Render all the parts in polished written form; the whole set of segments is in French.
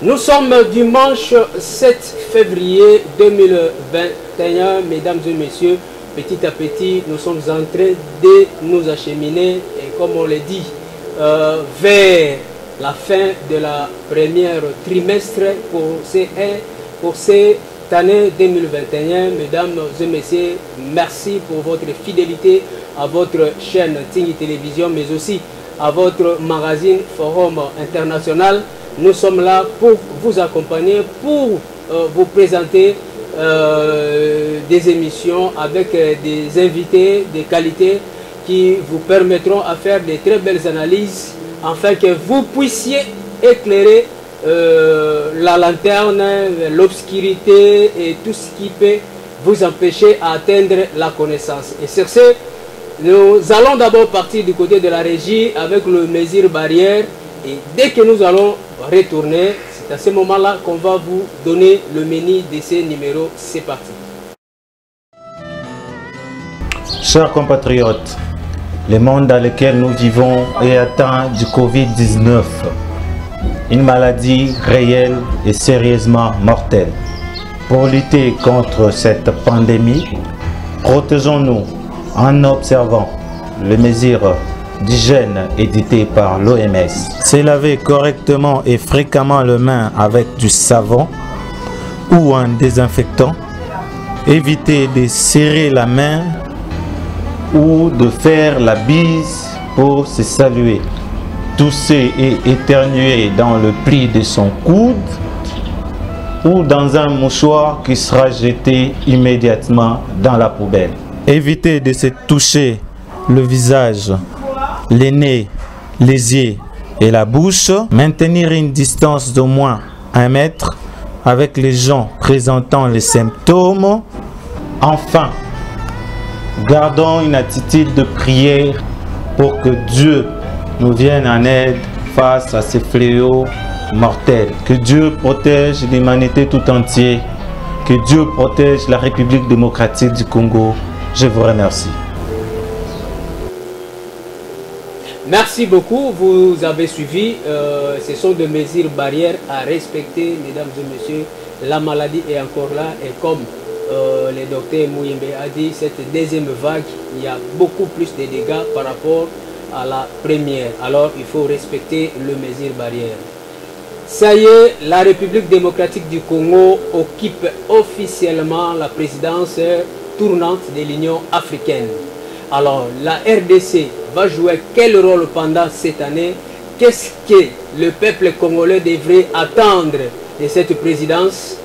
Nous sommes dimanche 7 février 2021, mesdames et messieurs. Petit à petit, nous sommes en train de nous acheminer, et comme on l'a dit, vers la fin de la première trimestre pour cette année 2021. Mesdames et messieurs, merci pour votre fidélité à votre chaîne Tingui Télévision, mais aussi à votre magazine Forum International. Nous sommes là pour vous accompagner, pour vous présenter des émissions avec des invités de qualité qui vous permettront à faire de très belles analyses afin que vous puissiez éclairer la lanterne, l'obscurité et tout ce qui peut vous empêcher à atteindre la connaissance. Et sur ce, nous allons d'abord partir du côté de la régie avec le mesure barrière, et dès que nous allons retourner, c'est à ce moment-là qu'on va vous donner le menu de ces numéros. C'est parti. Chers compatriotes, le monde dans lequel nous vivons est atteint du Covid-19, une maladie réelle et sérieusement mortelle. Pour lutter contre cette pandémie, protégeons-nous en observant les mesures d'hygiène éditées par l'OMS. Se laver correctement et fréquemment les mains avec du savon ou un désinfectant. Éviter de serrer la main ou de faire la bise pour se saluer. Tousser et éternuer dans le pli de son coude ou dans un mouchoir qui sera jeté immédiatement dans la poubelle. Éviter de se toucher le visage, les nez, les yeux et la bouche. Maintenir une distance d'au moins 1 mètre avec les gens présentant les symptômes. Enfin, gardons une attitude de prière pour que Dieu nous vienne en aide face à ces fléaux mortels. Que Dieu protège l'humanité tout entière. Que Dieu protège la République démocratique du Congo. Je vous remercie. Merci beaucoup, vous avez suivi. Ce sont des mesures barrières à respecter, mesdames et messieurs. La maladie est encore là et comme le docteur Mouyembe a dit, cette deuxième vague, il y a beaucoup plus de dégâts par rapport à la première. Alors il faut respecter les mesures barrières. Ça y est, la République démocratique du Congo occupe officiellement la présidence tournante de l'Union africaine. Alors la RDC va jouer quel rôle pendant cette année? Qu'est-ce que le peuple congolais devrait attendre de cette présidence?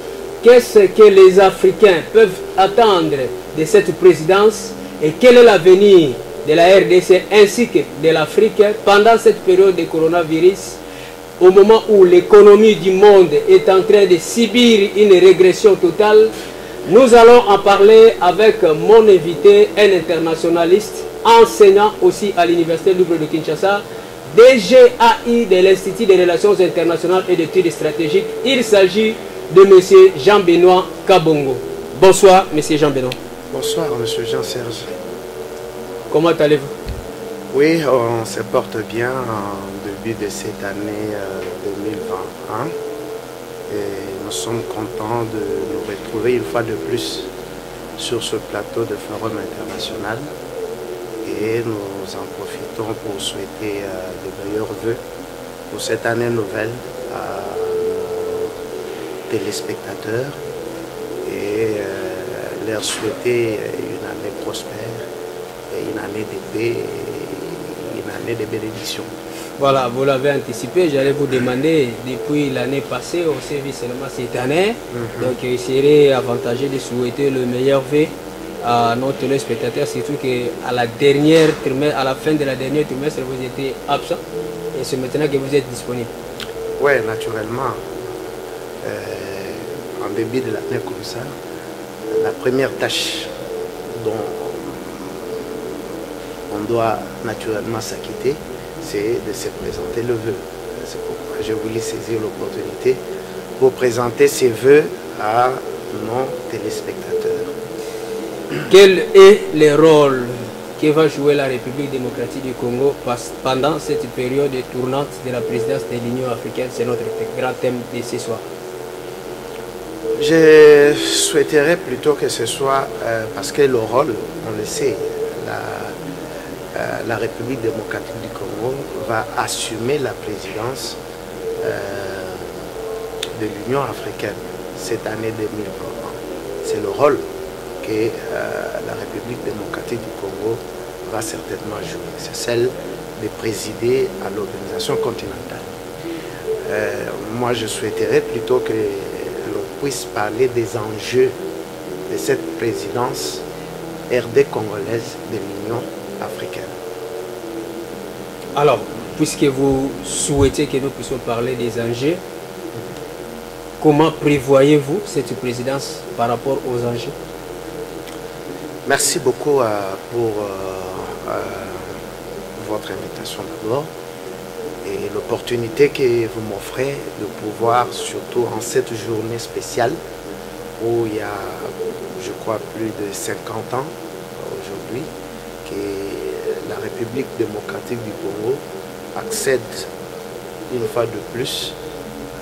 Qu'est-ce que les Africains peuvent attendre de cette présidence? Et quel est l'avenir de la RDC ainsi que de l'Afrique pendant cette période de coronavirus, au moment où l'économie du monde est en train de subir une régression totale? Nous allons en parler avec mon invité, un internationaliste, enseignant aussi à l'Université libre de Kinshasa, DGAI de l'Institut des Relations Internationales et d'Études Stratégiques. Il s'agit de M. Jean-Benoît Kabongo. Bonsoir, M. Jean-Benoît. Bonsoir, M. Jean-Serge. Comment allez-vous? Oui, on se porte bien en début de cette année 2021. Et nous sommes contents de nous retrouver une fois de plus sur ce plateau de Forum International. Et nous en profitons pour souhaiter de meilleurs vœux pour cette année nouvelle à nos téléspectateurs et leur souhaiter une année prospère, et une année de paix et une année de bénédiction. Voilà, vous l'avez anticipé, j'allais vous demander depuis l'année passée, on s'est vu seulement cette année, donc il serait avantageux de souhaiter le meilleur vœu à nos téléspectateurs, surtout qu'à la fin de la dernière trimestre, vous étiez absent et c'est maintenant que vous êtes disponible. Oui, naturellement, en début de l'année comme ça, la première tâche dont on doit naturellement s'acquitter, c'est de se présenter le vœu. C'est pourquoi je voulais saisir l'opportunité pour présenter ces vœux à nos téléspectateurs. Quel est le rôle que va jouer la République démocratique du Congo pendant cette période tournante de la présidence de l'Union africaine? C'est notre grand thème de ce soir. Je souhaiterais plutôt que ce soit, parce que le rôle, on le sait, la République démocratique du Congo va assumer la présidence de l'Union africaine cette année 2020. C'est le rôle que la République démocratique du Congo va certainement jouer. C'est celle de présider à l'organisation continentale. Moi, je souhaiterais plutôt que l'on puisse parler des enjeux de cette présidence RD congolaise de l'Union africaine. Alors, puisque vous souhaitez que nous puissions parler des enjeux, comment prévoyez-vous cette présidence par rapport aux enjeux? Merci beaucoup pour votre invitation d'abord et l'opportunité que vous m'offrez de pouvoir, surtout en cette journée spéciale où il y a, je crois, plus de 50 ans aujourd'hui, que la République démocratique du Congo accède une fois de plus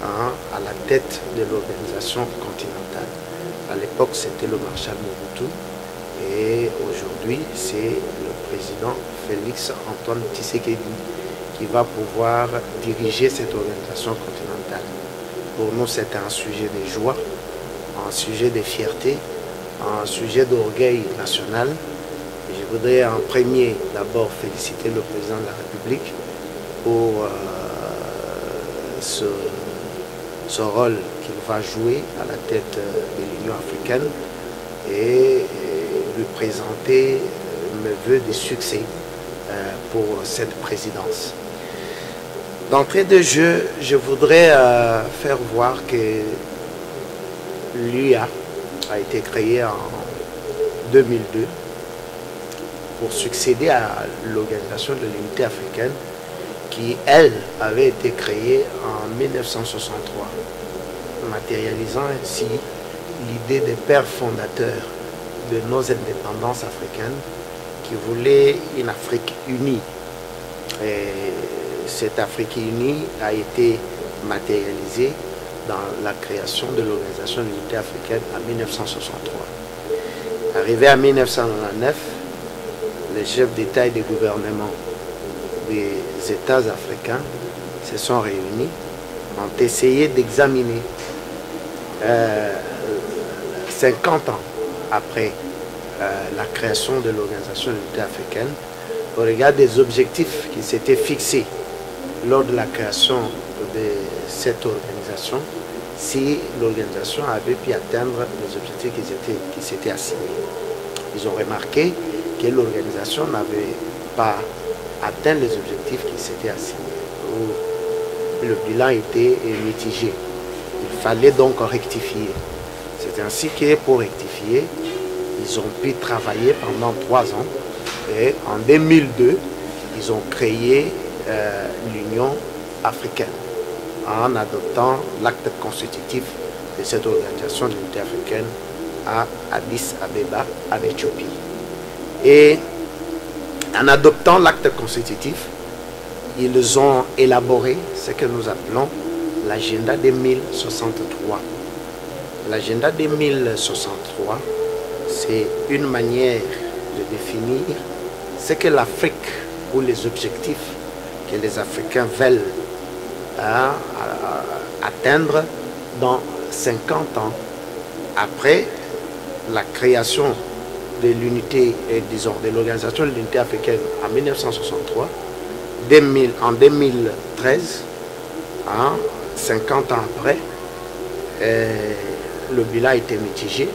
à la tête de l'organisation continentale. À l'époque, c'était le maréchal Mobutu et aujourd'hui, c'est le président Félix Antoine Tshisekedi qui va pouvoir diriger cette organisation continentale. Pour nous, c'est un sujet de joie, un sujet de fierté, un sujet d'orgueil national. Et je voudrais en premier d'abord féliciter le président de la République pour ce rôle qu'il va jouer à la tête de l'Union africaine et lui présenter mes vœux de succès pour cette présidence. D'entrée de jeu, je voudrais faire voir que l'UA a été créée en 2002 pour succéder à l'Organisation de l'Unité africaine qui, elle, avait été créée en 1963, matérialisant ainsi l'idée des pères fondateurs de nos indépendances africaines qui voulaient une Afrique unie. Et cette Afrique unie a été matérialisée dans la création de l'Organisation de l'Unité africaine en 1963. Arrivé en 1999, les chefs d'État et de gouvernement des États africains se sont réunis, ont essayé d'examiner 50 ans après la création de l'Organisation de l'Unité africaine, au regard des objectifs qui s'étaient fixés lors de la création de cette organisation, si l'organisation avait pu atteindre les objectifs qui s'étaient assignés. Ils ont remarqué que l'organisation n'avait pas atteint les objectifs qui s'étaient assignés. Le bilan était mitigé. Il fallait donc rectifier. C'est ainsi que pour rectifier, ils ont pu travailler pendant 3 ans et en 2002, ils ont créé l'Union africaine en adoptant l'acte constitutif de cette organisation de l'unité africaine à Addis Abeba, en Éthiopie. Et en adoptant l'acte constitutif, ils ont élaboré ce que nous appelons l'agenda 2063. L'agenda 2063, c'est une manière de définir ce que l'Afrique ou les objectifs que les Africains veulent atteindre dans 50 ans après la création de l'unité, disons, de l'Organisation de l'Unité africaine en 1963, en 2013, 50 ans après, le bilan a été mitigé.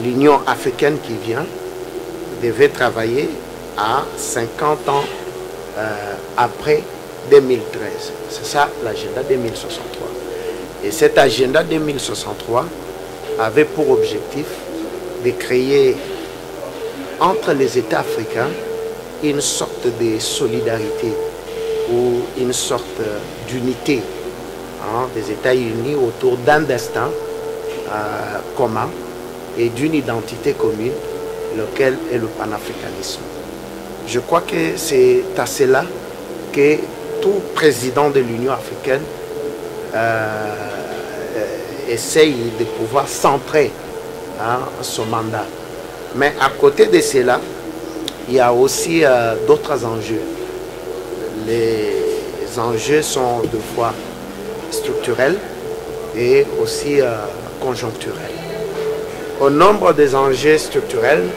L'Union africaine qui vient devait travailler à 50 ans après 2013. C'est ça l'agenda 2063. Et cet agenda 2063 avait pour objectif de créer entre les États africains une sorte de solidarité ou une sorte d'unité des États unis autour d'un destin commun et d'une identité commune, lequel est le panafricanisme. Je crois que c'est à cela que tout président de l'Union africaine essaye de pouvoir centrer son mandat. Mais à côté de cela, il y a aussi d'autres enjeux. Les enjeux sont deux fois structurels et aussi conjoncturels. Au nombre des enjeux structurels,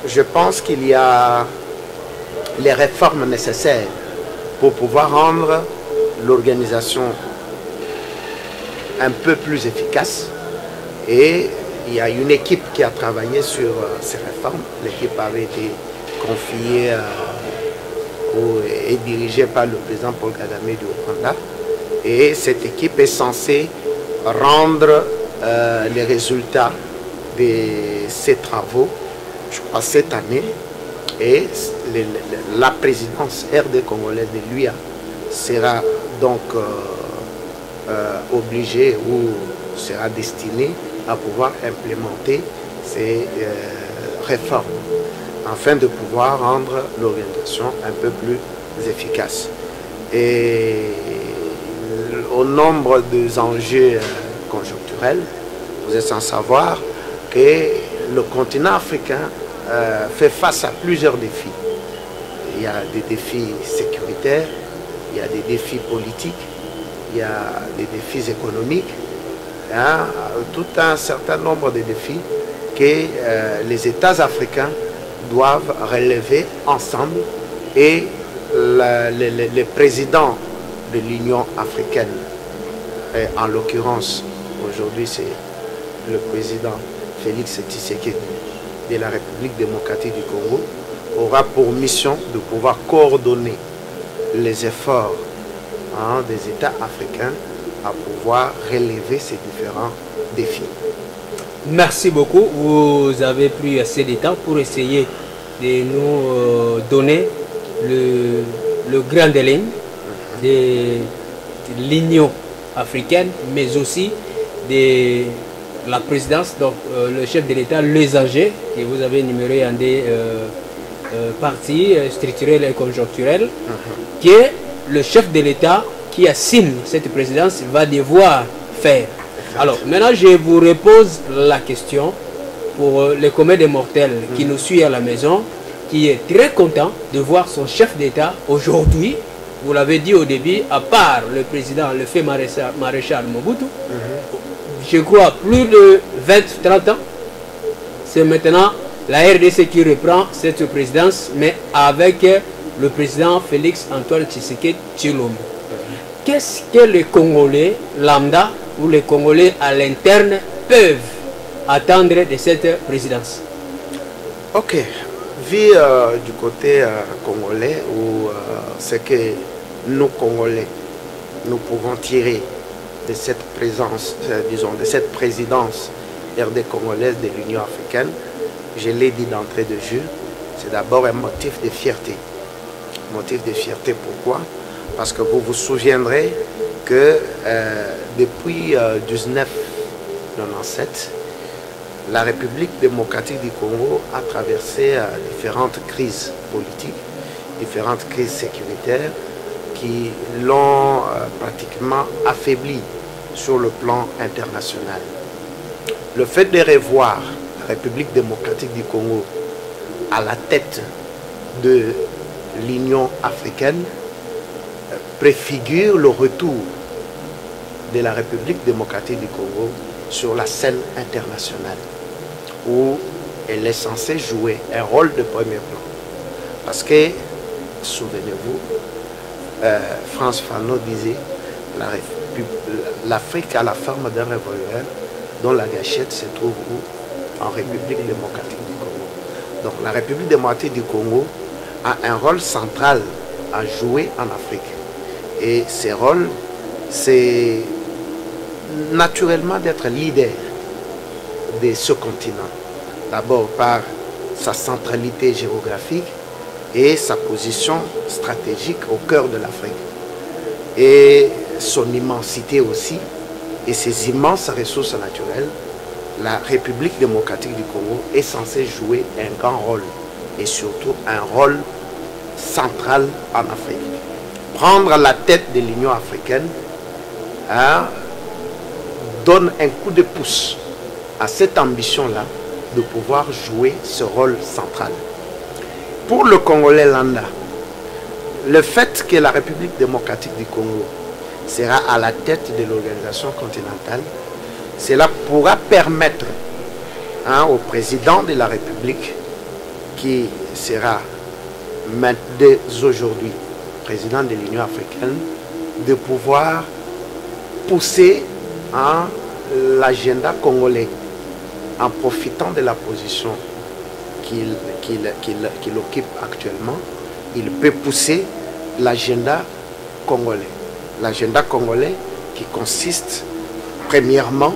je pense qu'il y a les réformes nécessaires pour pouvoir rendre l'organisation un peu plus efficace. Et il y a une équipe qui a travaillé sur ces réformes. L'équipe avait été confiée et dirigée par le président Paul Kagame du Rwanda. Et cette équipe est censée rendre les résultats de ces travaux, je crois, cette année. Et la présidence RD congolaise de l'UA sera donc obligée ou sera destinée à pouvoir implémenter ces réformes afin de pouvoir rendre l'organisation un peu plus efficace. Et au nombre des enjeux conjoncturels, vous êtes sans savoir que le continent africain fait face à plusieurs défis. Il y a des défis sécuritaires, il y a des défis politiques, il y a des défis économiques, tout un certain nombre de défis que les États africains doivent relever ensemble et les présidents de l'Union africaine, et en l'occurrence aujourd'hui c'est le président Félix Tshisekedi de la République démocratique du Congo, aura pour mission de pouvoir coordonner les efforts des États africains à pouvoir relever ces différents défis. Merci beaucoup. Vous avez pris assez de temps pour essayer de nous donner le grand ligne de l'Union africaine, mais aussi de la présidence, donc le chef de l'État, les enjeux que vous avez énumérés en des parties structurelles et conjoncturelles, qui est le chef de l'État qui assigne cette présidence va devoir faire. Alors maintenant je vous repose la question pour le commun des mortels qui nous suit à la maison, qui est très content de voir son chef d'État aujourd'hui. Vous l'avez dit au début, à part le président, le fait maréchal Mobutu, je crois plus de 20-30 ans, c'est maintenant la RDC qui reprend cette présidence, mais avec le président Félix Antoine Tshisekedi Tshilombo. Qu'est-ce que les Congolais lambda ou les Congolais à l'interne peuvent attendre de cette présidence? Ok, vu du côté congolais, ou ce que nous Congolais, nous pouvons tirer de cette présence, disons, de cette présidence RD congolaise de l'Union africaine, je l'ai dit d'entrée de jeu, c'est d'abord un motif de fierté. Motif de fierté, pourquoi? Parce que vous vous souviendrez que depuis 1997, la République démocratique du Congo a traversé différentes crises politiques, différentes crises sécuritaires qui l'ont pratiquement affaibli sur le plan international. Le fait de revoir la République démocratique du Congo à la tête de l'Union africaine préfigure le retour de la République démocratique du Congo sur la scène internationale, où elle est censée jouer un rôle de premier plan. Parce que, souvenez-vous, Frantz Fanon disait l'Afrique a la forme d'un revolver dont la gâchette se trouve où? En République démocratique du Congo. Donc la République démocratique du Congo a un rôle central à jouer en Afrique. Et ce rôle, c'est naturellement d'être leader de ce continent. D'abord par sa centralité géographique et sa position stratégique au cœur de l'Afrique. Et son immensité aussi, et ses immenses ressources naturelles, la République démocratique du Congo est censée jouer un grand rôle, et surtout un rôle centrale en Afrique. Prendre la tête de l'Union africaine donne un coup de pouce à cette ambition-là de pouvoir jouer ce rôle central. Pour le Congolais lambda, le fait que la République démocratique du Congo sera à la tête de l'organisation continentale, cela pourra permettre au président de la République, qui sera dès aujourd'hui président de l'Union africaine, de pouvoir pousser l'agenda congolais en profitant de la position qu'il occupe actuellement. Il peut pousser l'agenda congolais. L'agenda congolais qui consiste premièrement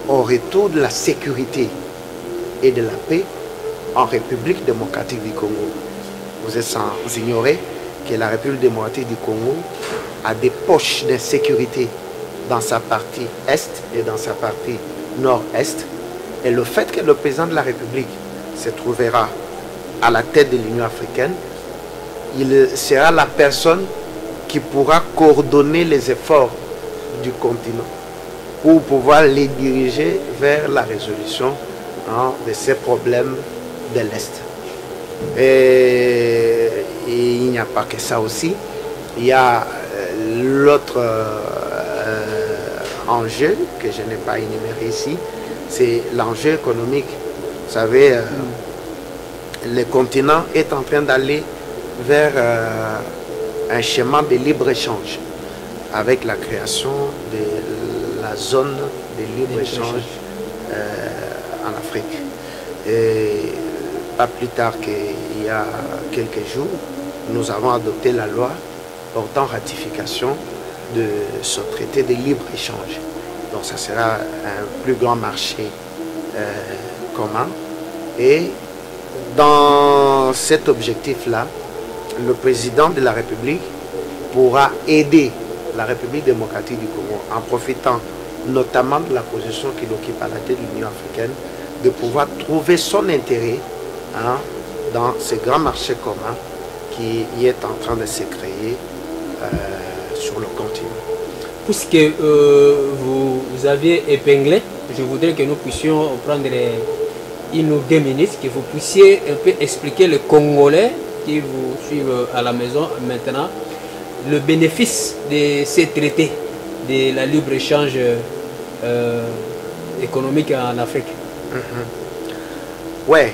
au retour de la sécurité et de la paix en République démocratique du Congo. Vous êtes sans ignorer que la République démocratique du Congo a des poches d'insécurité dans sa partie est et dans sa partie nord-est. Et le fait que le président de la République se trouvera à la tête de l'Union africaine, il sera la personne qui pourra coordonner les efforts du continent pour pouvoir les diriger vers la résolution de ces problèmes de l'Est. Et il n'y a pas que ça aussi. Il y a l'autre enjeu que je n'ai pas énuméré ici, c'est l'enjeu économique. Vous savez, le continent est en train d'aller vers un schéma de libre-échange avec la création de la zone de libre-échange en Afrique. Et pas plus tard qu'il y a quelques jours, nous avons adopté la loi portant ratification de ce traité de libre-échange. Donc ça sera un plus grand marché commun. Et dans cet objectif-là, le président de la République pourra aider la République démocratique du Congo, en profitant notamment de la position qu'il occupe à la tête de l'Union africaine, de pouvoir trouver son intérêt dans ce grand marché commun qui est en train de se créer sur le continent. Puisque vous aviez épinglé, je voudrais que nous puissions prendre une ou deux minutes, que vous puissiez un peu expliquer les Congolais qui vous suivent à la maison maintenant, le bénéfice de ces traités de la libre-échange économique en Afrique. Ouais,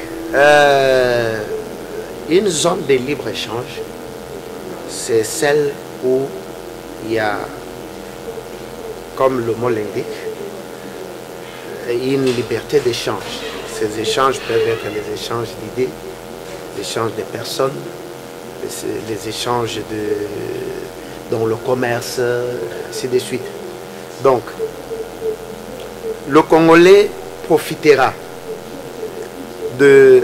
une zone de libre-échange, c'est celle où il y a, comme le mot l'indique, une liberté d'échange. Ces échanges peuvent être les échanges d'idées, les échanges de personnes, les échanges dans le commerce, ainsi de suite. Donc, le Congolais profitera de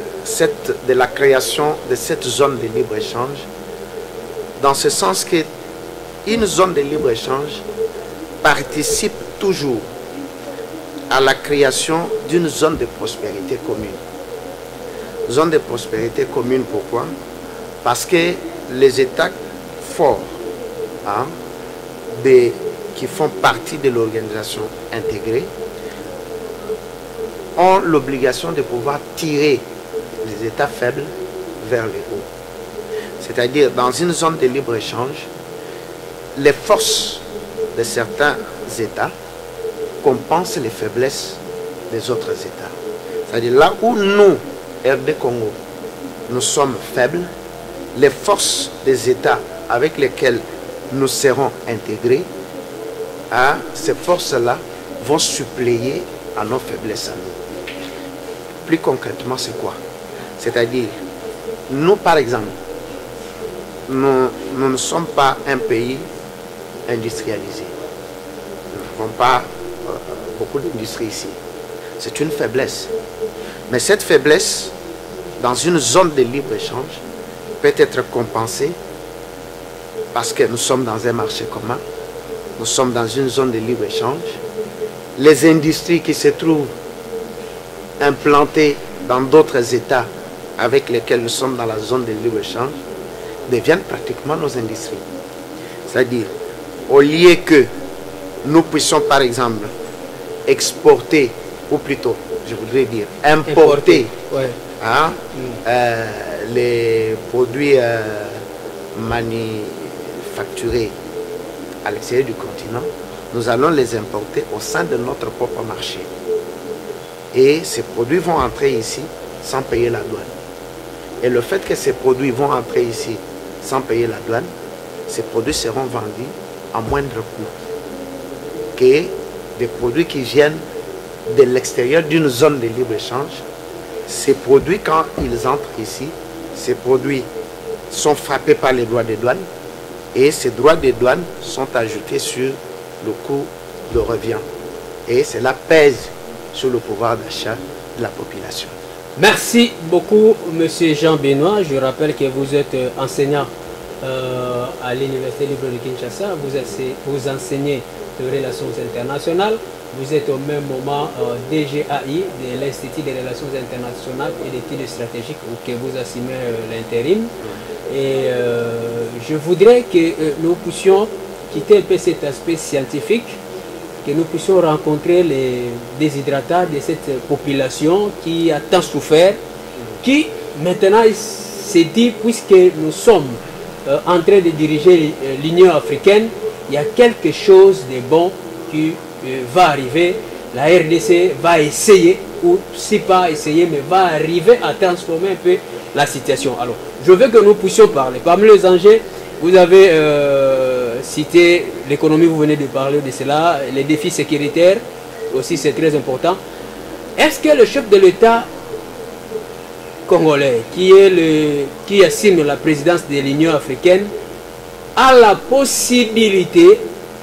la création de cette zone de libre-échange, dans ce sens qu'une zone de libre-échange participe toujours à la création d'une zone de prospérité commune. Zone de prospérité commune, pourquoi? Parce que les États forts qui font partie de l'organisation intégrée ont l'obligation de pouvoir tirer les États faibles vers le haut. C'est-à-dire, dans une zone de libre-échange, les forces de certains États compensent les faiblesses des autres États. C'est-à-dire, là où nous, RD Congo, nous sommes faibles, les forces des États avec lesquels nous serons intégrés, ces forces-là vont suppléer à nos faiblesses à nous. Plus concrètement, c'est quoi? C'est-à-dire, nous, par exemple, nous ne sommes pas un pays industrialisé. Nous n'avons pas beaucoup d'industrie ici. C'est une faiblesse. Mais cette faiblesse, dans une zone de libre-échange, peut être compensée parce que nous sommes dans un marché commun, nous sommes dans une zone de libre-échange. Les industries qui se trouvent implantées dans d'autres États avec lesquels nous sommes dans la zone de libre-échange, deviennent pratiquement nos industries. C'est-à-dire, au lieu que nous puissions par exemple exporter, ou plutôt, je voudrais dire, importer ouais. hein, les produits manufacturés à l'extérieur du continent, nous allons les importer au sein de notre propre marché. Et ces produits vont entrer ici sans payer la douane. Et le fait que ces produits vont entrer ici sans payer la douane, ces produits seront vendus à moindre coût que des produits qui viennent de l'extérieur d'une zone de libre-échange. Ces produits, quand ils entrent ici, ces produits sont frappés par les droits de douane et ces droits de douane sont ajoutés sur le coût de revient. Et cela pèse sur le pouvoir d'achat de la population. Merci beaucoup, Monsieur Jean-Benoît. Je rappelle que vous êtes enseignant à l'Université libre de Kinshasa. Vous enseignez les relations internationales. Vous êtes au même moment DGAI, de l'Institut des relations internationales et d'études stratégiques, où vous assumez l'intérim. Et je voudrais que nous puissions quitter un peu cet aspect scientifique, que nous puissions rencontrer les déshydratats de cette population qui a tant souffert, qui maintenant se dit, puisque nous sommes en train de diriger l'Union africaine, il y a quelque chose de bon qui va arriver. La RDC va essayer, ou si pas essayer, mais va arriver à transformer un peu la situation. Alors, je veux que nous puissions parler. Parmi les enjeux, vous avez cité l'économie, vous venez de parler de cela, les défis sécuritaires, aussi c'est très important. Est-ce que le chef de l'État congolais, qui assume la présidence de l'Union africaine, a la possibilité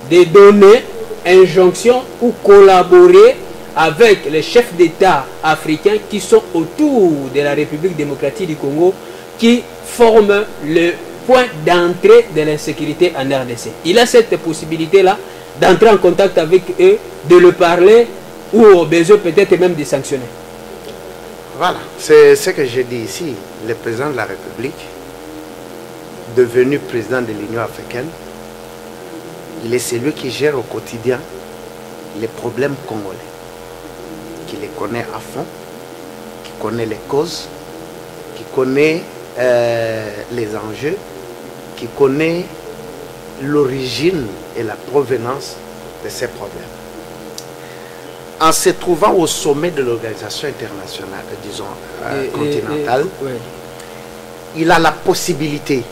de donner injonction ou collaborer avec les chefs d'État africains qui sont autour de la République démocratique du Congo, qui forment le point d'entrée de l'insécurité en RDC? Il a cette possibilité-là d'entrer en contact avec eux, de le parler ou au besoin peut-être même de sanctionner. Voilà, c'est ce que je dis ici. Le président de la République, devenu président de l'Union africaine, il est celui qui gère au quotidien les problèmes congolais, qui les connaît à fond, qui connaît les causes, qui connaît les enjeux, qui connaît l'origine et la provenance de ces problèmes. En se trouvant au sommet de l'organisation internationale, disons, continentale, il a la possibilité,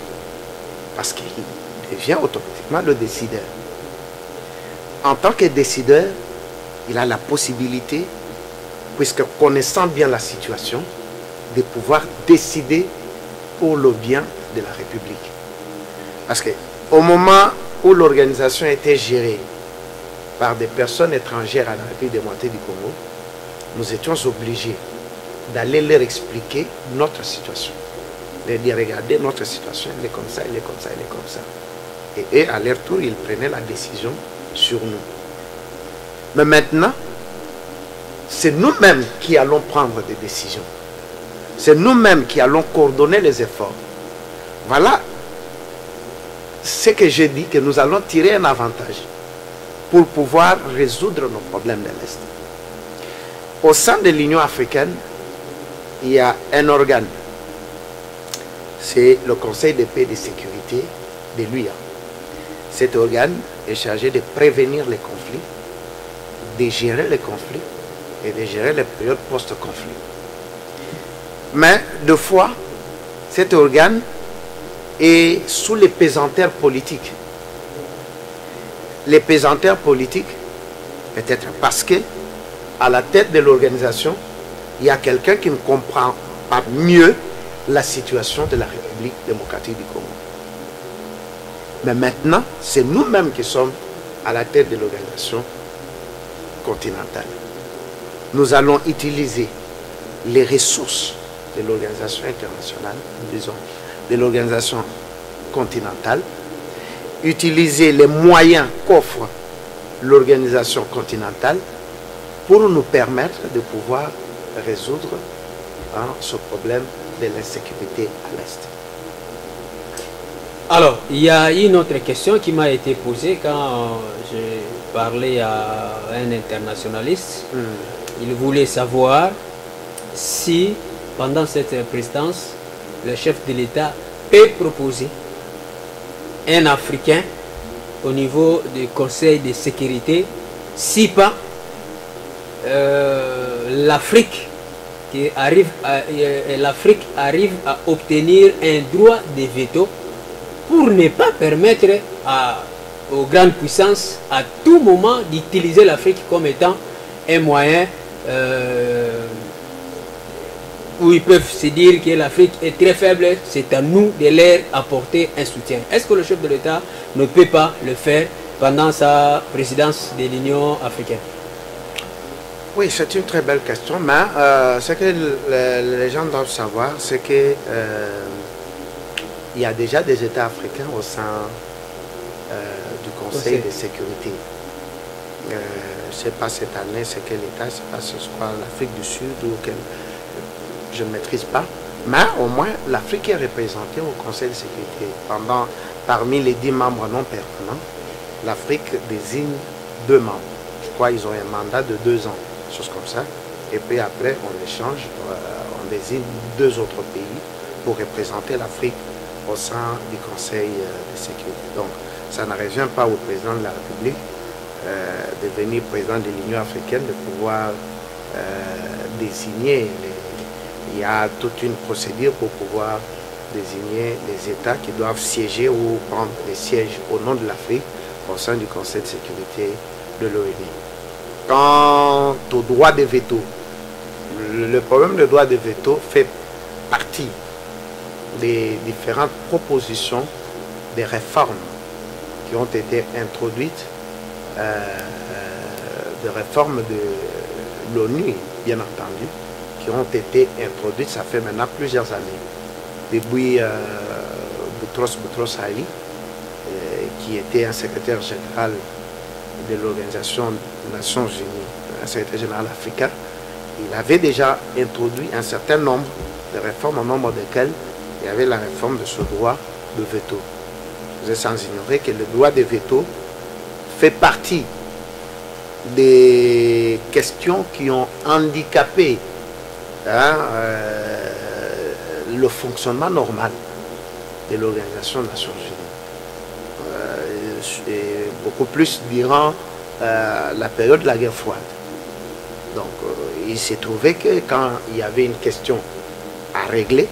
parce qu'il devient automatiquement le décideur. En tant que décideur, il a la possibilité, puisque connaissant bien la situation, de pouvoir décider pour le bien de la République. Parce qu'au moment où l'organisation était gérée par des personnes étrangères à la République démocratique du Congo, nous étions obligés d'aller leur expliquer notre situation. De dire, regardez, notre situation, elle est comme ça, elle est comme ça, elle est comme ça. Et eux, à leur tour, ils prenaient la décision sur nous. Mais maintenant, c'est nous-mêmes qui allons prendre des décisions. C'est nous-mêmes qui allons coordonner les efforts. Voilà ce que j'ai dit, que nous allons tirer un avantage pour pouvoir résoudre nos problèmes de l'Est. Au sein de l'Union africaine, il y a un organe. C'est le Conseil de paix et de sécurité de l'UA. Cet organe est chargé de prévenir les conflits, de gérer les conflits et de gérer les périodes post-conflit. Mais deux fois, cet organe est sous les pesanteurs politiques. Les pesanteurs politiques, peut-être parce que à la tête de l'organisation, il y a quelqu'un qui ne comprend pas mieux la situation de la République démocratique du Congo. Mais maintenant, c'est nous-mêmes qui sommes à la tête de l'organisation continentale. Nous allons utiliser les ressources de l'organisation internationale, disons, de l'organisation continentale, utiliser les moyens qu'offre l'organisation continentale pour nous permettre de pouvoir résoudre ce problème de l'insécurité à l'Est. Alors, il y a une autre question qui m'a été posée quand j'ai parlé à un internationaliste. Il voulait savoir si, pendant cette présidence, le chef de l'État peut proposer un Africain au niveau du Conseil de sécurité, si pas l'Afrique arrive à obtenir un droit de veto pour ne pas permettre aux grandes puissances à tout moment d'utiliser l'Afrique comme étant un moyen où ils peuvent se dire que l'Afrique est très faible, c'est à nous de leur apporter un soutien. Est-ce que le chef de l'État ne peut pas le faire pendant sa présidence de l'Union africaine? Oui, c'est une très belle question, mais ce que les gens doivent savoir, c'est que il y a déjà des États africains au sein du Conseil de sécurité. Je ne sais pas cette année, c'est quel État, je ne sais pas si c'est l'Afrique du Sud ou quel, je ne maîtrise pas, mais au moins l'Afrique est représentée au Conseil de sécurité. Parmi les 10 membres non permanents, l'Afrique désigne 2 membres. Je crois qu'ils ont un mandat de 2 ans, chose comme ça. Et puis après, on échange, on désigne 2 autres pays pour représenter l'Afrique au sein du Conseil de sécurité. Donc, ça ne revient pas au président de la République de devenir président de l'Union africaine, de pouvoir désigner il y a toute une procédure pour pouvoir désigner les États qui doivent siéger ou prendre des sièges au nom de l'Afrique au sein du Conseil de sécurité de l'ONU. Quant au droit de veto, le problème du droit de veto fait partie des différentes propositions des réformes qui ont été introduites, des réformes de l'ONU, bien entendu, qui ont été introduites, ça fait maintenant plusieurs années. Depuis Boutros Ali, qui était un secrétaire général de l'Organisation des Nations Unies, un secrétaire général africain, il avait déjà introduit un certain nombre de réformes, au nombre desquelles il y avait la réforme de ce droit de veto. Vous êtes sans ignorer que le droit de veto fait partie des questions qui ont handicapé le fonctionnement normal de l'Organisation des Nations Unies. Et beaucoup plus durant la période de la guerre froide. Donc il s'est trouvé que quand il y avait une question à régler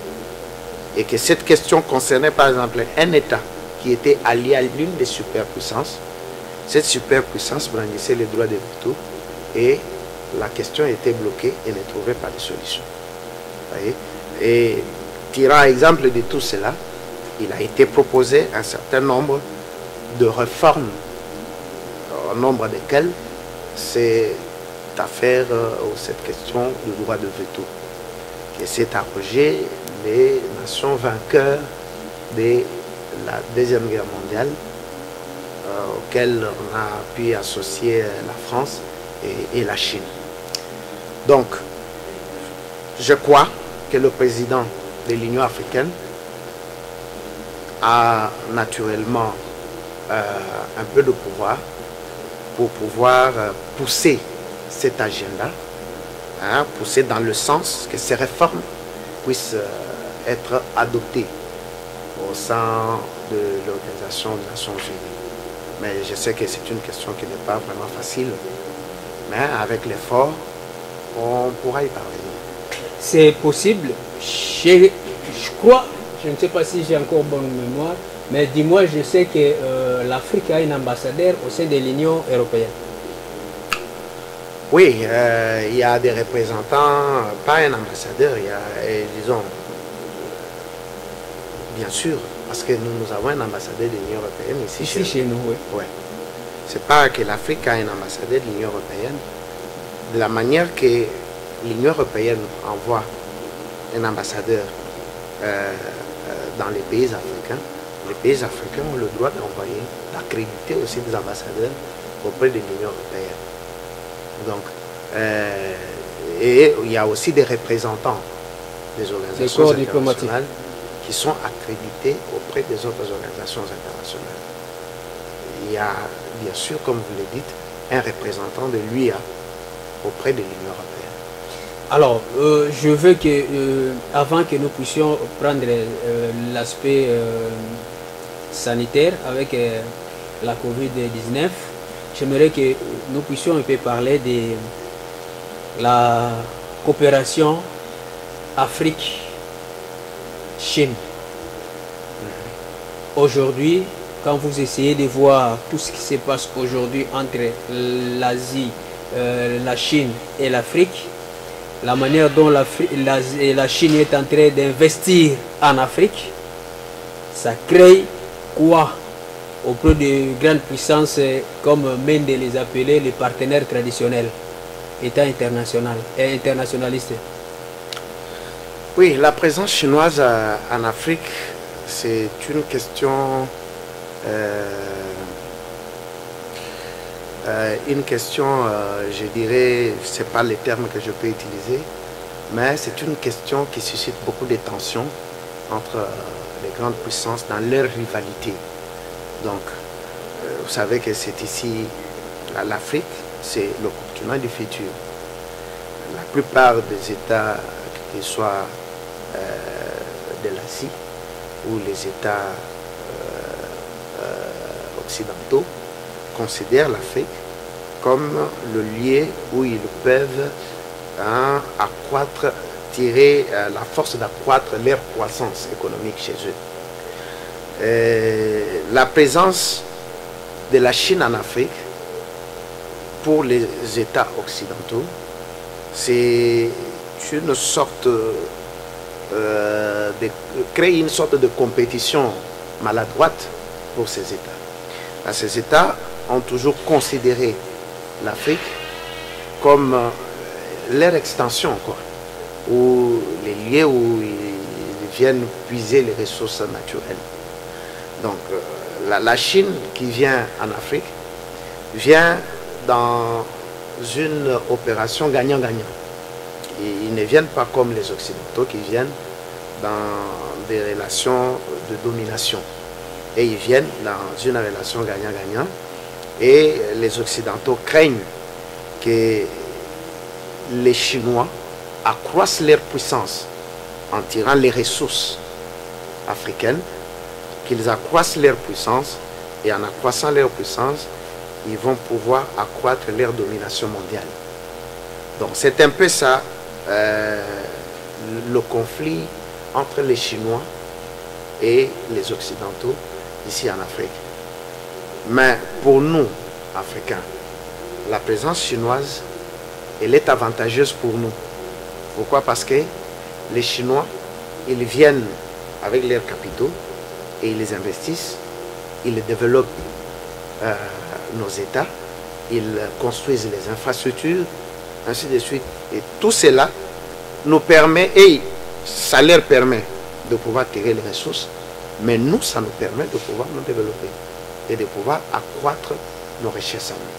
et que cette question concernait par exemple un État qui était allié à l'une des superpuissances, cette superpuissance brandissait les droits de veto et la question était bloquée et ne trouvait pas de solution. Voyez? Et tirant exemple de tout cela, il a été proposé un certain nombre de réformes, au nombre desquelles c'est affaire ou cette question du droit de veto, qui s'est arrogé les nations vainqueurs de la Deuxième Guerre mondiale, auxquelles on a pu associer la France et la Chine. Donc, je crois que le président de l'Union africaine a naturellement un peu de pouvoir pour pouvoir pousser cet agenda, pousser dans le sens que ces réformes puissent être adoptées au sein de l'Organisation des Nations Unies. Mais je sais que c'est une question qui n'est pas vraiment facile, mais avec l'effort, on pourra y parvenir. C'est possible. Je crois, je ne sais pas si j'ai encore bonne mémoire, mais dis-moi, je sais que l'Afrique a un ambassadeur au sein de l'Union européenne. Oui, il y a des représentants, pas un ambassadeur, il y a, disons, bien sûr, parce que nous avons un ambassadeur de l'Union européenne ici chez nous. Oui. Ouais. C'est pas que l'Afrique a un ambassadeur de l'Union européenne. De la manière que l'Union européenne envoie un ambassadeur dans les pays africains ont le droit d'envoyer, d'accréditer aussi des ambassadeurs auprès de l'Union européenne. Donc, et il y a aussi des représentants des organisations internationales qui sont accrédités auprès des autres organisations internationales. Il y a, bien sûr, comme vous le dites, un représentant de l'UIA auprès de l'Union européenne. Alors, je veux que, avant que nous puissions prendre l'aspect sanitaire avec la COVID-19, j'aimerais que nous puissions un peu parler de la coopération Afrique-Chine. Aujourd'hui, quand vous essayez de voir tout ce qui se passe aujourd'hui entre l'Asie, la Chine et l'Afrique, la manière dont la Chine est en train d'investir en Afrique, ça crée quoi auprès de grandes puissances comme Mende les appelait les partenaires traditionnels, État international et internationalistes. Oui, la présence chinoise en Afrique, c'est une question je dirais, c'est pas le terme que je peux utiliser, mais c'est une question qui suscite beaucoup de tensions entre les grandes puissances dans leur rivalité. Donc, vous savez que c'est ici, l'Afrique, c'est le continent du futur. La plupart des États, qu'ils soient de l'Asie ou les États occidentaux, considèrent l'Afrique comme le lieu où ils peuvent accroître, tirer la force d'accroître leur croissance économique chez eux. La présence de la Chine en Afrique pour les États occidentaux, c'est une sorte de créer une sorte de compétition maladroite pour ces États. Ces États ont toujours considéré l'Afrique comme leur extension, quoi, ou les lieux où ils viennent puiser les ressources naturelles. Donc la Chine qui vient en Afrique vient dans une opération gagnant-gagnant. Ils ne viennent pas comme les Occidentaux qui viennent dans des relations de domination. Et ils viennent dans une relation gagnant-gagnant. Et les Occidentaux craignent que les Chinois accroissent leur puissance en tirant les ressources africaines, qu'ils accroissent leur puissance, et en accroissant leur puissance, ils vont pouvoir accroître leur domination mondiale. Donc c'est un peu ça, le conflit entre les Chinois et les Occidentaux ici en Afrique. Mais pour nous, Africains, la présence chinoise, elle est avantageuse pour nous. Pourquoi? Parce que les Chinois, ils viennent avec leurs capitaux et ils les investissent, ils développent nos États, ils construisent les infrastructures, ainsi de suite. Et tout cela nous permet, et ça leur permet de pouvoir tirer les ressources, mais nous, ça nous permet de pouvoir nous développer et de pouvoir accroître nos richesses à nous.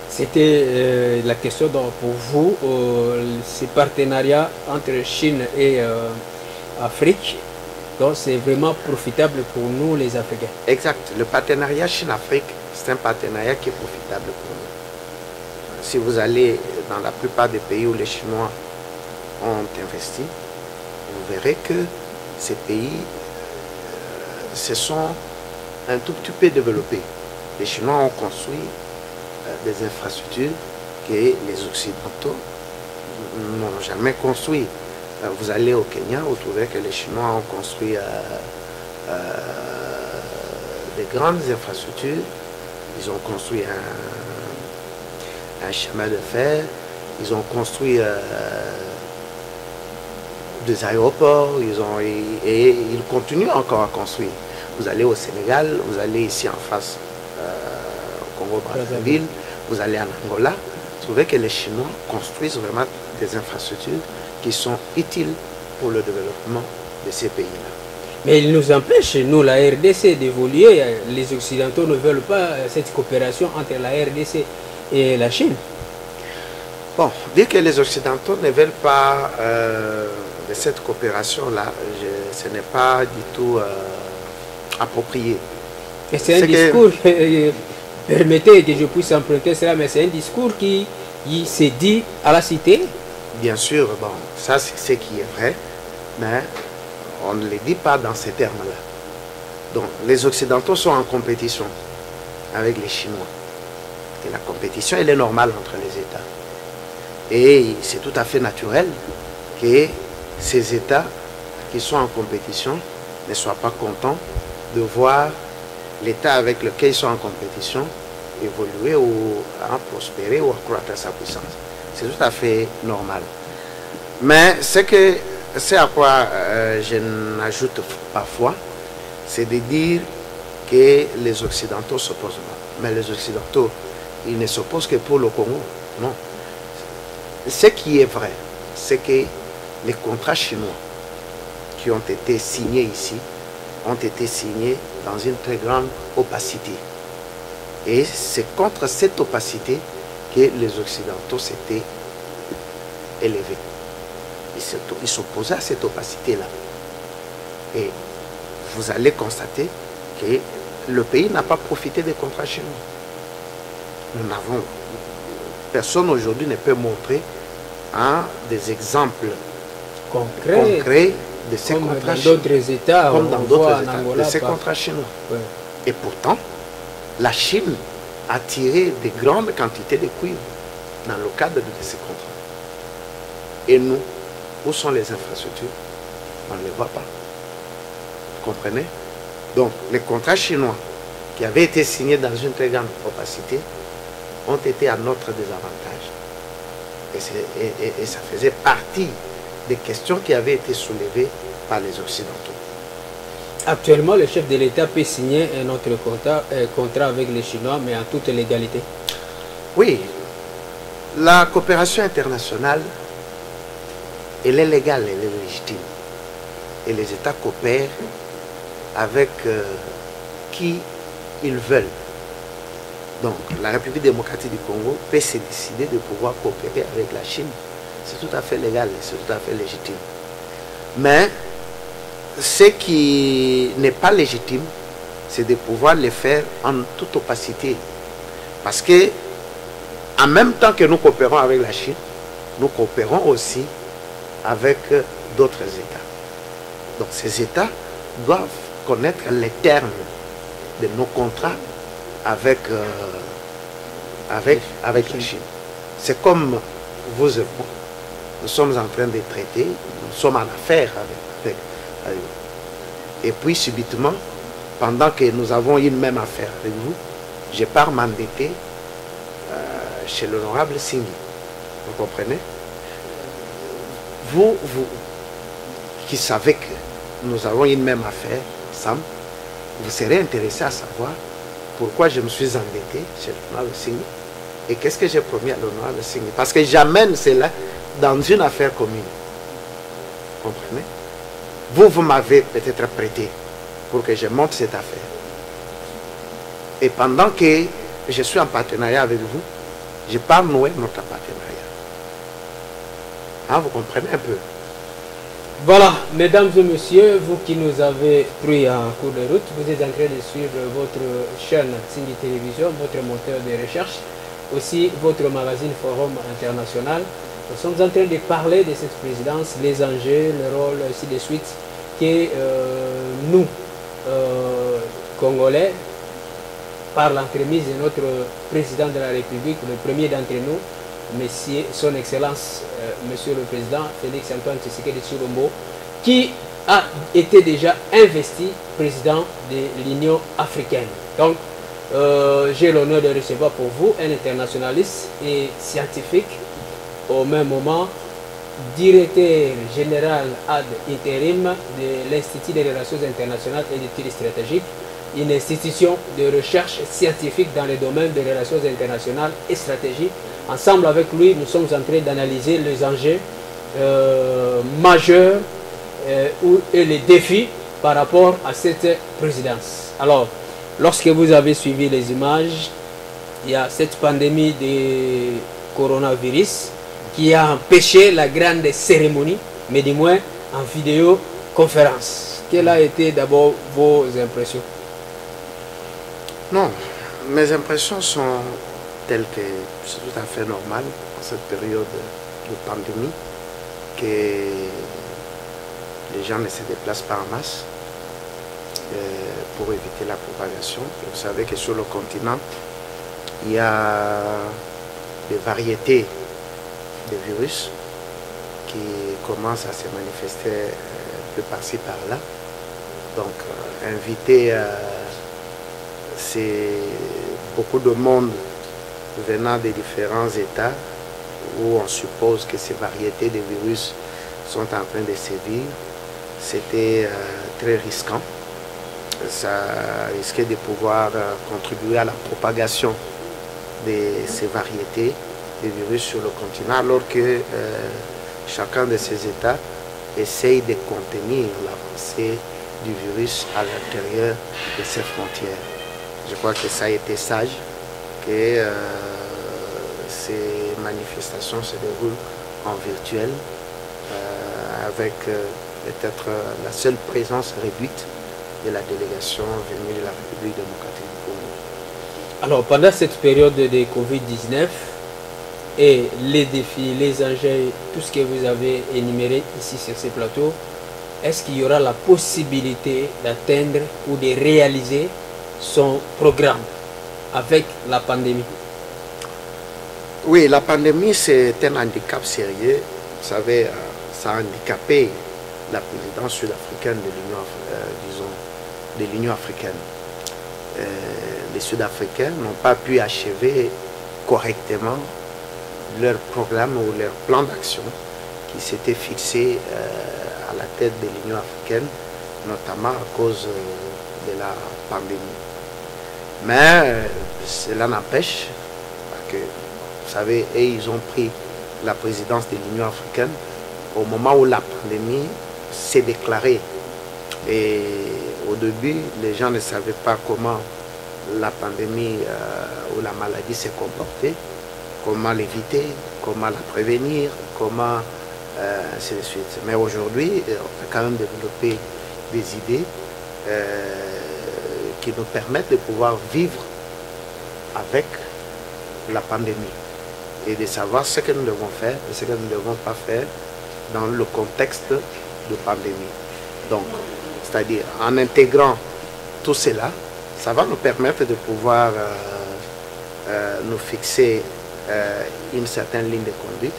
C'était la question donc, pour vous, ces partenariats entre Chine et Afrique, donc c'est vraiment profitable pour nous les Africains. Exact. Le partenariat Chine-Afrique, c'est un partenariat qui est profitable pour nous. Si vous allez dans la plupart des pays où les Chinois ont investi, vous verrez que ces pays se sont un tout petit peu développés. Les Chinois ont construit des infrastructures que les Occidentaux n'ont jamais construites. Vous allez au Kenya, vous trouvez que les Chinois ont construit des grandes infrastructures. Ils ont construit un chemin de fer, ils ont construit des aéroports, et ils continuent encore à construire. Vous allez au Sénégal, vous allez ici en face au Congo-Brazzaville, vous allez en Angola, vous trouvez que les Chinois construisent vraiment des infrastructures qui sont utiles pour le développement de ces pays-là. Mais ils nous empêchent, nous, la RDC, d'évoluer. Les Occidentaux ne veulent pas cette coopération entre la RDC et la Chine. Bon, dire que les Occidentaux ne veulent pas de cette coopération-là, ce n'est pas du tout approprié. Et c'est un discours, permettez que je puisse emprunter cela, mais c'est un discours qui s'est dit à la cité. Bien sûr, bon, ça c'est ce qui est vrai, mais on ne le dit pas dans ces termes-là. Donc les Occidentaux sont en compétition avec les Chinois. Et la compétition, elle est normale entre les États. Et c'est tout à fait naturel que ces États qui sont en compétition ne soient pas contents de voir l'État avec lequel ils sont en compétition évoluer ou prospérer ou accroître sa puissance. C'est tout à fait normal. Mais c'est à quoi je n'ajoute parfois, c'est de dire que les Occidentaux s'opposent. Mais les Occidentaux, ils ne s'opposent que pour le Congo. Non. Ce qui est vrai, c'est que les contrats chinois qui ont été signés ici ont été signés dans une très grande opacité. Et c'est contre cette opacité que les Occidentaux s'étaient élevés. Ils s'opposaient à cette opacité-là. Et vous allez constater que le pays n'a pas profité des contrats chinois. Nous n'avons... Personne aujourd'hui ne peut montrer des exemples concrets de ces contrats chinois. Comme dans d'autres États, de ces contrats chinois. Ouais. Et pourtant, la Chine a tiré de grandes quantités de cuivre dans le cadre de ces contrats. Et nous, où sont les infrastructures? On ne les voit pas. Vous comprenez? Donc, les contrats chinois qui avaient été signés dans une très grande opacité ont été à notre désavantage. Et ça faisait partie des questions qui avaient été soulevées par les Occidentaux. Actuellement, le chef de l'État peut signer un autre contrat avec les Chinois, mais en toute légalité. Oui, la coopération internationale, elle est légale, elle est légitime. Et les États coopèrent avec qui ils veulent. Donc, la République démocratique du Congo peut se décider de pouvoir coopérer avec la Chine. C'est tout à fait légal, c'est tout à fait légitime. Mais ce qui n'est pas légitime, c'est de pouvoir le faire en toute opacité. Parce que, en même temps que nous coopérons avec la Chine, nous coopérons aussi avec d'autres États. Donc ces États doivent connaître les termes de nos contrats avec la Chine. C'est comme vous et moi. Nous sommes en train de traiter, nous sommes en affaire avec et puis subitement, pendant que nous avons une même affaire avec vous, je pars m'endetter chez l'honorable Singhi. Vous comprenez? Vous qui savez que nous avons une même affaire ensemble, vous serez intéressé à savoir pourquoi je me suis endetté chez l'honorable Singhi et qu'est-ce que j'ai promis à l'honorable Singhi. Parce que j'amène cela dans une affaire commune. Vous comprenez? Vous m'avez peut-être prêté pour que je monte cette affaire. Et pendant que je suis en partenariat avec vous, je pars nouer notre partenariat. Hein, vous comprenez un peu? Voilà, mesdames et messieurs, vous qui nous avez pris en cours de route, vous êtes en train de suivre votre chaîne Singhi Télévision, votre moteur de recherche, aussi votre magazine Forum International. Nous sommes en train de parler de cette présidence, les enjeux, le rôle, ainsi de suite, que nous, Congolais, par l'entremise de notre président de la République, le premier d'entre nous, Monsieur, son Excellence, Monsieur le Président Félix Antoine Tshisekedi Tshilombo, qui a été déjà investi président de l'Union africaine. Donc, j'ai l'honneur de recevoir pour vous un internationaliste et scientifique, au même moment directeur général ad interim de l'Institut des relations internationales et d'études stratégiques, une institution de recherche scientifique dans le domaine des relations internationales et stratégiques. Ensemble avec lui, nous sommes en train d'analyser les enjeux majeurs et les défis par rapport à cette présidence. Alors, lorsque vous avez suivi les images, il y a cette pandémie de coronavirus qui a empêché la grande cérémonie, mais du moins en vidéo conférence. Quelles a été d'abord vos impressions? Non, mes impressions sont telles que c'est tout à fait normal en cette période de pandémie que les gens ne se déplacent pas en masse pour éviter la propagation. Vous savez que sur le continent, il y a des variétés de virus qui commencent à se manifester de par-ci par-là. Donc, inviter c'est beaucoup de monde venant des différents États où on suppose que ces variétés de virus sont en train de sévir. C'était très risquant. Ça risquait de pouvoir contribuer à la propagation de ces variétés de virus sur le continent, alors que chacun de ces États essaye de contenir l'avancée du virus à l'intérieur de ses frontières. Je crois que ça a été sage, que ces manifestations se déroulent en virtuel, avec peut-être la seule présence réduite de la délégation venue de la République démocratique du Congo. Alors, pendant cette période de Covid-19 et les défis, les enjeux, tout ce que vous avez énuméré ici sur ces plateaux, est-ce qu'il y aura la possibilité d'atteindre ou de réaliser son programme avec la pandémie? Oui, la pandémie, c'est un handicap sérieux. Vous savez, ça a handicapé la présidence sud-africaine de l'Union africaine. Les Sud-Africains n'ont pas pu achever correctement leur programme ou leur plan d'action qui s'était fixé à la tête de l'Union africaine, notamment à cause de la pandémie. Mais cela n'empêche que, vous savez, ils ont pris la présidence de l'Union africaine au moment où la pandémie s'est déclarée. Et au début, les gens ne savaient pas comment la pandémie ou la maladie s'est comportée, comment l'éviter, comment la prévenir, comment ainsi de suite. Mais aujourd'hui, on a quand même développé des idées qui nous permettent de pouvoir vivre avec la pandémie et de savoir ce que nous devons faire et ce que nous ne devons pas faire dans le contexte de pandémie. Donc, c'est-à-dire en intégrant tout cela, ça va nous permettre de pouvoir nous fixer une certaine ligne de conduite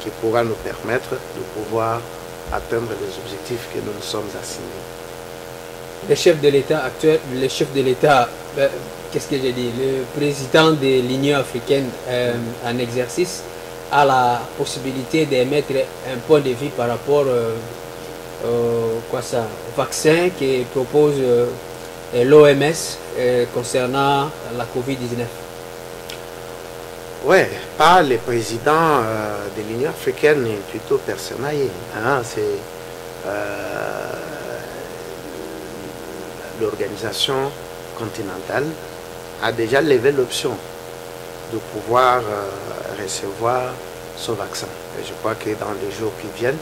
qui pourra nous permettre de pouvoir atteindre les objectifs que nous nous sommes assignés. Le chef de l'État actuel, le chef de l'État, qu'est-ce que j'ai dit, le président de l'Union africaine en exercice a la possibilité d'émettre un point de vue par rapport au vaccin que propose l'OMS concernant la Covid-19. Oui, pas le président de l'Union africaine, mais plutôt personnel. Hein, c'est l'organisation continentale a déjà levé l'option de pouvoir recevoir ce vaccin. Et je crois que dans les jours qui viennent,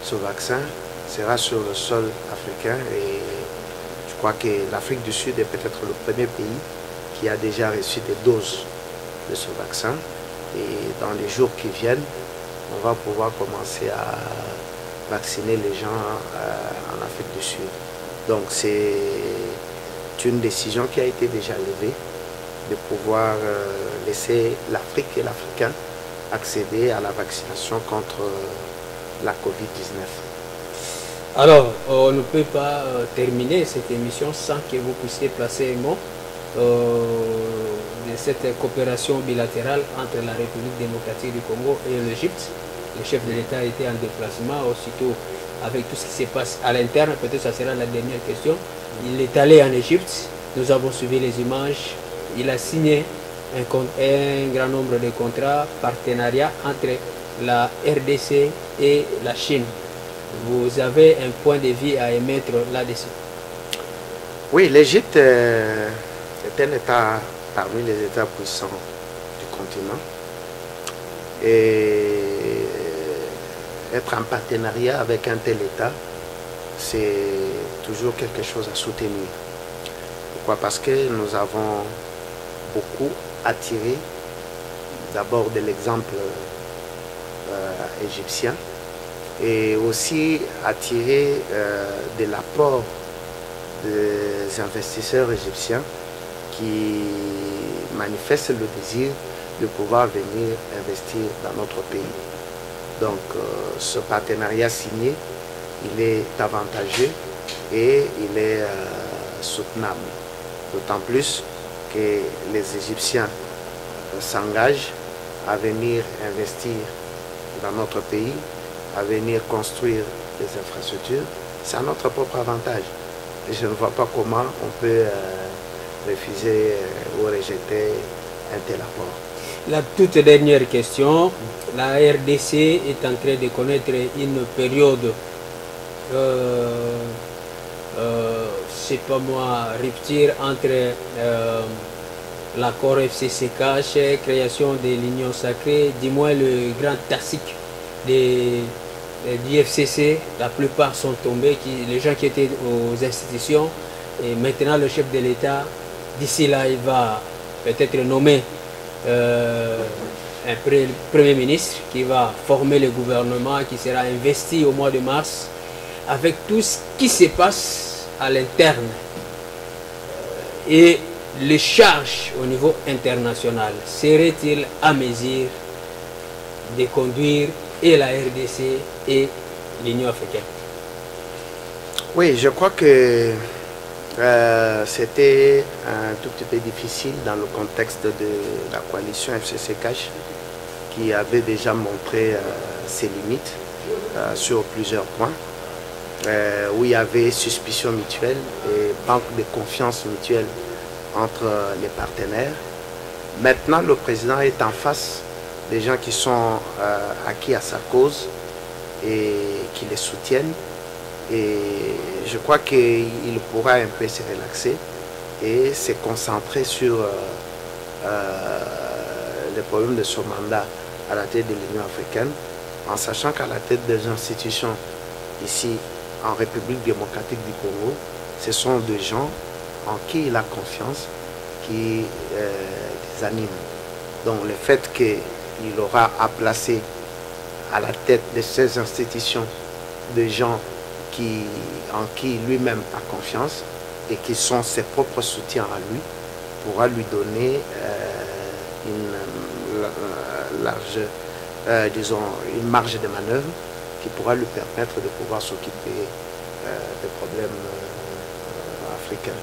ce vaccin sera sur le sol africain et je crois que l'Afrique du Sud est peut-être le premier pays qui a déjà reçu des doses de ce vaccin. Et dans les jours qui viennent, on va pouvoir commencer à vacciner les gens en Afrique du Sud. Donc c'est une décision qui a été déjà levée de pouvoir laisser l'Afrique et l'Africain accéder à la vaccination contre la Covid-19. Alors, on ne peut pas terminer cette émission sans que vous puissiez placer un mot de cette coopération bilatérale entre la République démocratique du Congo et l'Égypte. Le chef de l'État était en déplacement, aussitôt avec tout ce qui se passe à l'interne, peut-être ça sera la dernière question. Il est allé en Égypte, nous avons suivi les images, il a signé un grand nombre de contrats, partenariats entre la RDC et la Chine. Vous avez un point de vue à émettre là-dessus? Oui, l'Égypte est un État parmi les États puissants du continent. Et être en partenariat avec un tel État, c'est toujours quelque chose à soutenir. Pourquoi? Parce que nous avons beaucoup attiré d'abord de l'exemple égyptien et aussi attiré de l'apport des investisseurs égyptiens qui manifestent le désir de pouvoir venir investir dans notre pays. Donc ce partenariat signé, il est avantageux et il est soutenable. D'autant plus que les Égyptiens s'engagent à venir investir dans notre pays, à venir construire des infrastructures. C'est à notre propre avantage. Et je ne vois pas comment on peut refuser ou rejeter un tel apport. La toute dernière question, la RDC est en train de connaître une période, c'est pas moi, rupture entre l'accord FCC-CACH, création de l'Union sacrée, du moins le grand classique du FCC, la plupart sont tombés, les gens qui étaient aux institutions, et maintenant le chef de l'État, d'ici là, il va peut-être nommer un premier ministre qui va former le gouvernement, qui sera investi au mois de mars, avec tout ce qui se passe à l'interne et les charges au niveau international. Serait-il à mesure de conduire et la RDC et l'Union africaine? Oui, je crois que c'était un tout petit peu difficile dans le contexte de la coalition FCC-CACH qui avait déjà montré ses limites sur plusieurs points, où il y avait suspicion mutuelle et manque de confiance mutuelle entre les partenaires. Maintenant, le président est en face des gens qui sont acquis à sa cause et qui les soutiennent. Et je crois qu'il pourra un peu se relaxer et se concentrer sur les problèmes de son mandat à la tête de l'Union africaine, en sachant qu'à la tête des institutions ici en République démocratique du Congo, ce sont des gens en qui il a confiance, qui les animent. Donc le fait qu'il aura à placer à la tête de ces institutions des gens en qui lui-même a confiance et qui sont ses propres soutiens à lui, pourra lui donner une marge de manœuvre qui pourra lui permettre de pouvoir s'occuper des problèmes africains.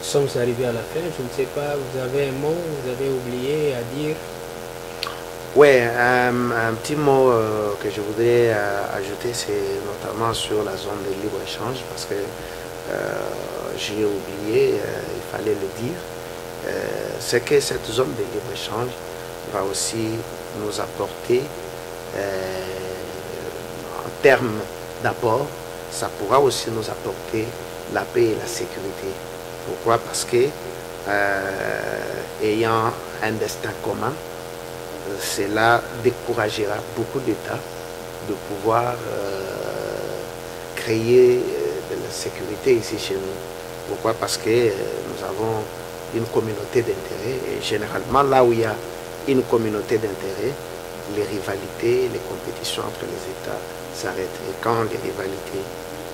Nous sommes arrivés à la fin, je ne sais pas, vous avez un mot, vous avez oublié à dire? Oui, un petit mot que je voudrais ajouter, c'est notamment sur la zone de libre-échange, parce que j'ai oublié, il fallait le dire, c'est que cette zone de libre-échange va aussi nous apporter, en termes d'apport, ça pourra aussi nous apporter la paix et la sécurité. Pourquoi? Parce que, ayant un destin commun, cela découragera beaucoup d'États de pouvoir créer de la sécurité ici chez nous. Pourquoi? Parce que nous avons une communauté d'intérêts et généralement là où il y a une communauté d'intérêts, les rivalités, les compétitions entre les États s'arrêtent. Et quand les rivalités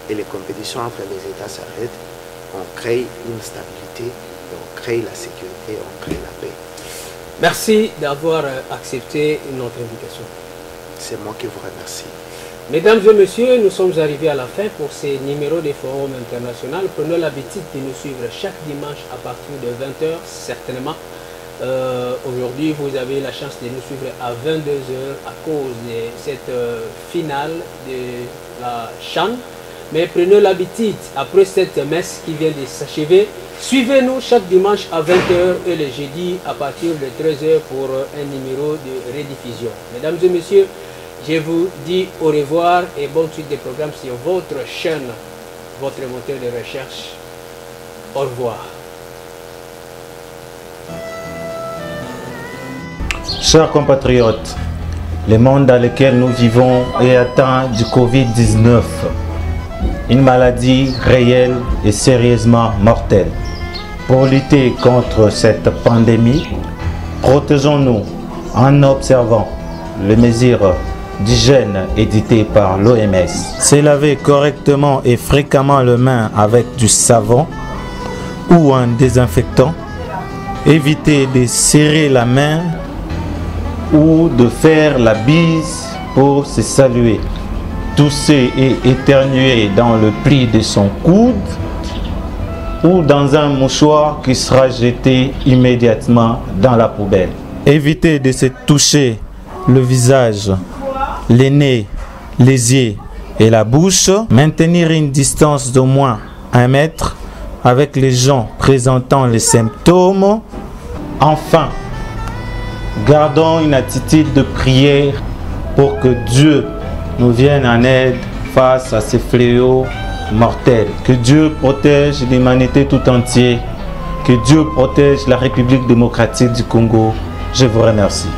et les compétitions entre les États s'arrêtent, on crée une stabilité, on crée la sécurité, on crée la paix. Merci d'avoir accepté notre invitation. C'est moi qui vous remercie. Mesdames et messieurs, nous sommes arrivés à la fin pour ces numéros des forums internationaux. Prenez l'habitude de nous suivre chaque dimanche à partir de 20 h, certainement. Aujourd'hui, vous avez la chance de nous suivre à 22 h à cause de cette finale de la CHAN. Mais prenez l'habitude, après cette messe qui vient de s'achever, suivez-nous chaque dimanche à 20 h et le jeudi à partir de 13 h pour un numéro de rediffusion. Mesdames et messieurs, je vous dis au revoir et bonne suite des programmes sur votre chaîne, votre moteur de recherche. Au revoir. Chers compatriotes, le monde dans lequel nous vivons est atteint du Covid-19. une maladie réelle et sérieusement mortelle. Pour lutter contre cette pandémie, protégeons-nous en observant les mesures d'hygiène éditées par l'OMS. Se laver correctement et fréquemment les mains avec du savon ou un désinfectant. Éviter de serrer la main ou de faire la bise pour se saluer. Tousser et éternuer dans le pli de son coude ou dans un mouchoir qui sera jeté immédiatement dans la poubelle. Éviter de se toucher le visage, les nez, les yeux et la bouche. Maintenir une distance d'au moins 1 mètre avec les gens présentant les symptômes. Enfin, gardons une attitude de prière pour que Dieu nous vienne en aide face à ces fléaux mortels. Que Dieu protège l'humanité tout entière. Que Dieu protège la République démocratique du Congo. Je vous remercie.